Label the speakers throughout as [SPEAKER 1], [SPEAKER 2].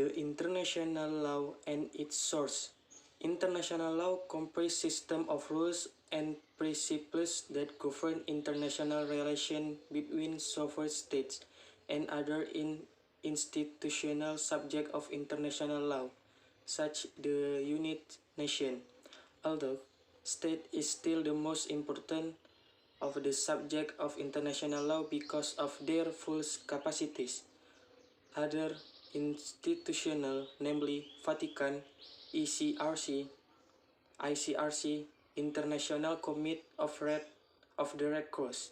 [SPEAKER 1] The international law and its source. International law comprises system of rules and principles that govern international relations between sovereign states and other institutional subjects of international law, such the United Nations. Although state is still the most important of the subject of international law because of their full capacities. Other institutional, namely Vatican, ECRC, ICRC, International Committee of the Red Cross,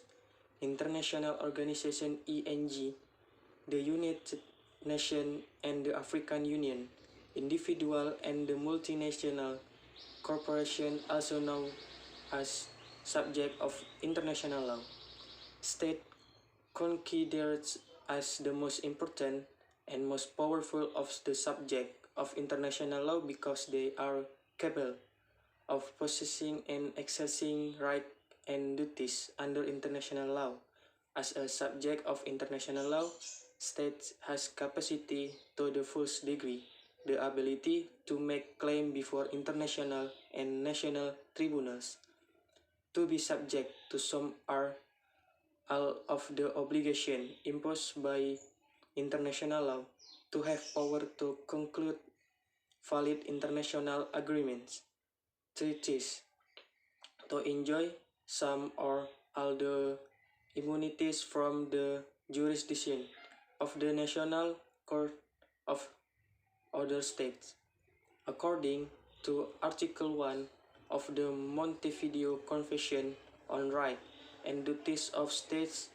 [SPEAKER 1] International Organization ENG, the United Nations and the African Union, individual and the multinational corporation also known as subject of international law. State considered as the most important and most powerful of the subject of international law because they are capable of possessing and exercising rights and duties under international law. As a subject of international law, states has capacity to the full degree, the ability to make claim before international and national tribunals, to be subject to some or all of the obligation imposed by international law, to have power to conclude valid international agreements, treaties, to enjoy some or all the immunities from the jurisdiction of the national court of other states. According to Article 1 of the Montevideo Convention on Rights and Duties of States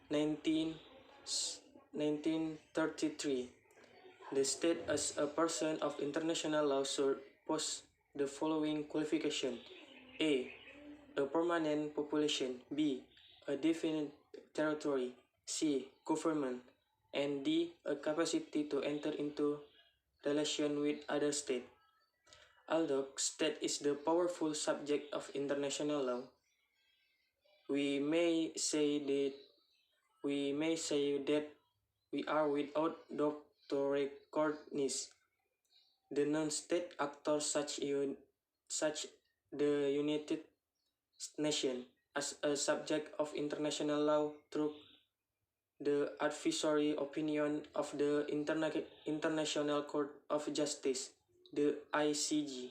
[SPEAKER 1] 1933, the state as a person of international law should possess the following qualification: A. A permanent population. B. A definite territory. C. Government. And D. A capacity to enter into relation with other states. Although state is the powerful subject of international law, we may say that we are without doubt to recognize the non-state actors such the United Nations as a subject of international law through the advisory opinion of the International Court of Justice, the ICJ.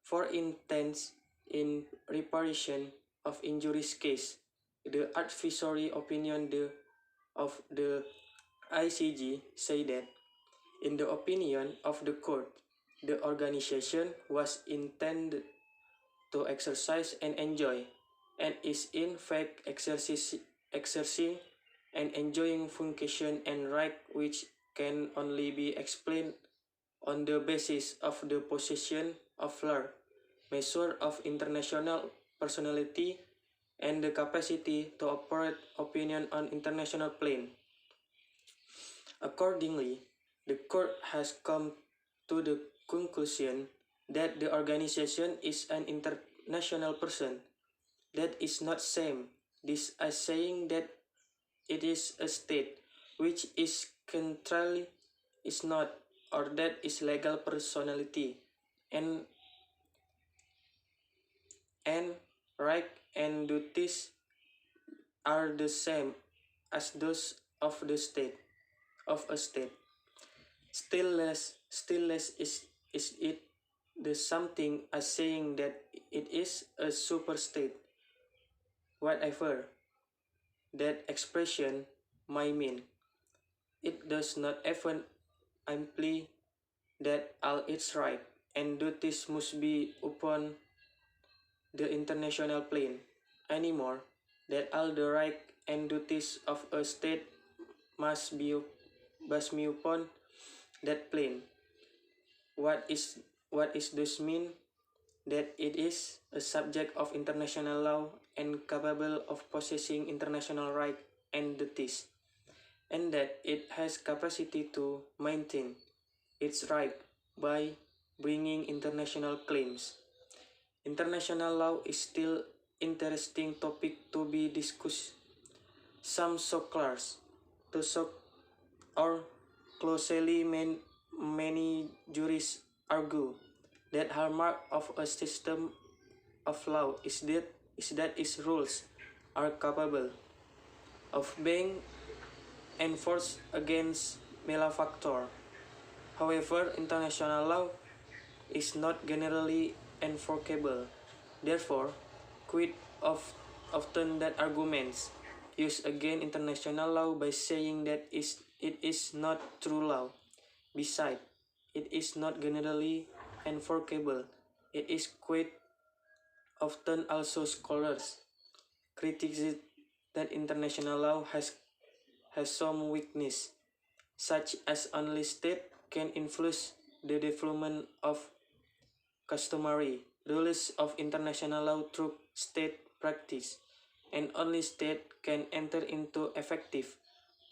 [SPEAKER 1] For instance, in reparation of injuries case, the advisory opinion of the ICJ say that, in the opinion of the court, the organization was intended to exercise and enjoy, and is in fact exercising and enjoying function and right which can only be explained on the basis of the possession of law, measure of international personality, and the capacity to operate opinion on international plane. Accordingly, the court has come to the conclusion that the organization is an international person. That is not same this as saying that it is a state, which is contrary is not, or that is legal personality, and right and duties are the same as those of the state of a state. Still less is it the something as saying that it is a super state, whatever that expression might mean. It does not even imply that all its right and duties must be upon the international plane, anymore that all the right and duties of a state must be upon that plane. What is this mean? That it is a subject of international law and capable of possessing international right and duties, and that it has capacity to maintain its right by bringing international claims. International law is still interesting topic to be discussed. Some scholars to or closely many jurists argue that hallmark of a system of law is that its rules are capable of being enforced against malefactor. However, international law is not generally enforceable. Therefore, quite often that arguments use against international law by saying that it is not true law. Besides, it is not generally enforceable. It is quite often also scholars criticize that international law has some weakness, such as only state can influence the development of customary rules of international law through state practice, and only state can enter into effective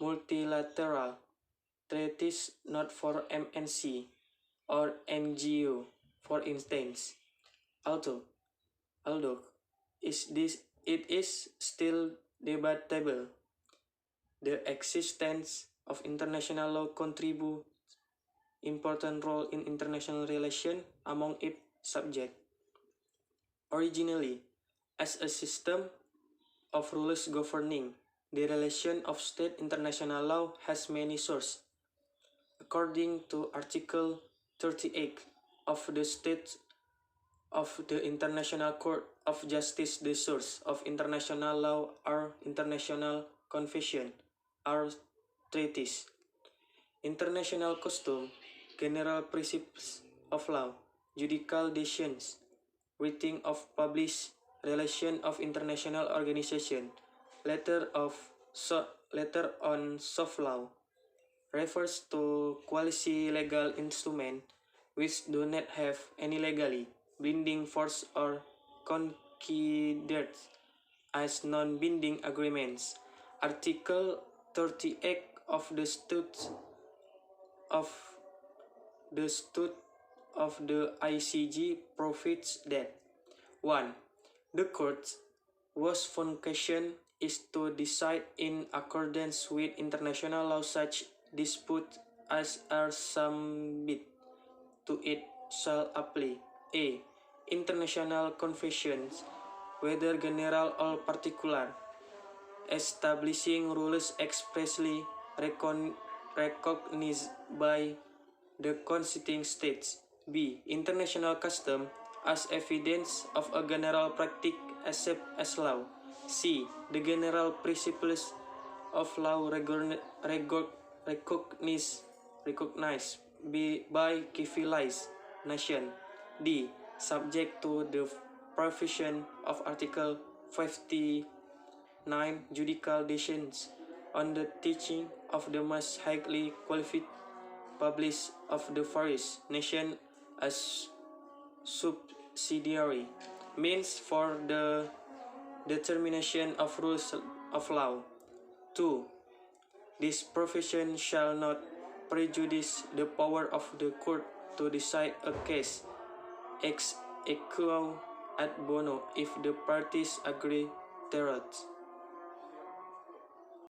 [SPEAKER 1] multilateral treaties not for MNC or NGO, for instance. Although, although it is still debatable, the existence of international law contributes important role in international relations among its subjects. Originally, as a system of rules governing the relation of state, international law has many sources. According to Article 38 of the Statute of the International Court of Justice, the source of international law are international conventions, are treaties, international custom, general principles of law, judicial decisions, writing of published relation of international organization, letter on soft law, refers to quasi-legal instruments which do not have any legally binding force or considered as non-binding agreements. Article 38 of the of Statute of the ICJ provides that 1. The court's function is to decide in accordance with international law such disputes as are submitted to it shall apply. A. International conventions, whether general or particular, establishing rules expressly recognized by the constituting states. B. International custom as evidence of a general practice accepted as law. C. The general principles of law recognized by civilized nation. D. Subject to the provision of Article 59 judicial decisions on the teaching of the most highly qualified public of the various nations as subsidiary means for the determination of rules of law. 2. This provision shall not prejudice the power of the court to decide a case ex equo ad bono if the parties agree thereof.